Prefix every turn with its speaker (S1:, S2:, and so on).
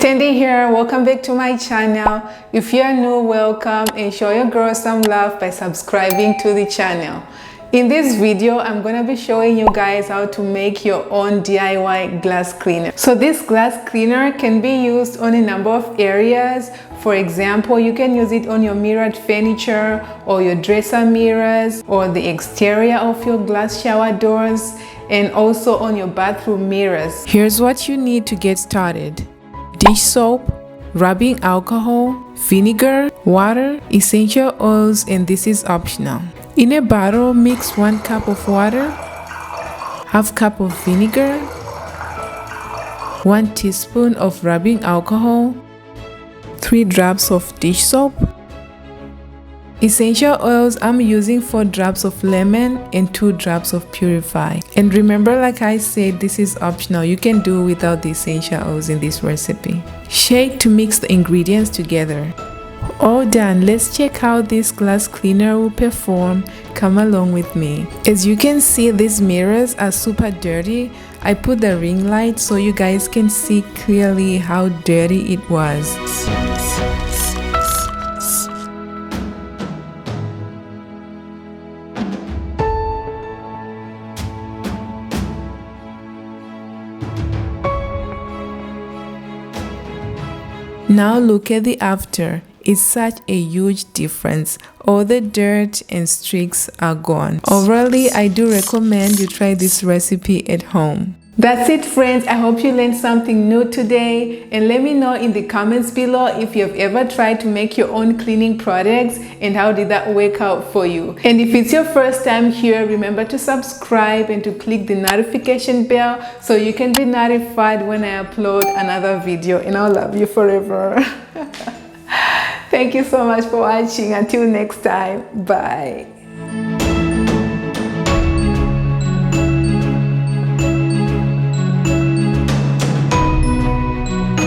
S1: Standing here, welcome back to my channel. If you are new, welcome, and show your girl some love by subscribing to the channel. In this video, I'm gonna be showing you guys how to make your own DIY glass cleaner. So this glass cleaner can be used on a number of areas. For example, you can use it on your mirrored furniture or your dresser mirrors or the exterior of your glass shower doors and also on your bathroom mirrors. Here's what you need to get started. Dish soap, rubbing alcohol, vinegar, water, essential oils, and this is optional. In a bottle, mix 1 cup of water, half cup of vinegar, 1 teaspoon of rubbing alcohol, 3 drops of dish soap. Essential oils, I'm using 4 drops of lemon and 2 drops of purify. And remember, like I said, this is optional. You can do without the essential oils in this recipe. Shake to mix the ingredients together. All done. Let's check how this glass cleaner will perform. Come along with me. As you can see, these mirrors are super dirty. I put the ring light so you guys can see clearly how dirty it was. Now look at the after. It's such a huge difference. All the dirt and streaks are gone. Overall, I do recommend you try this recipe at home. That's it, friends. I hope you learned something new today, and let me know in the comments below if you have ever tried to make your own cleaning products and how did that work out for you. And if it's your first time here, remember to subscribe and to click the notification bell so you can be notified when I upload another video, and I'll love you forever. Thank you so much for watching. Until next time, bye.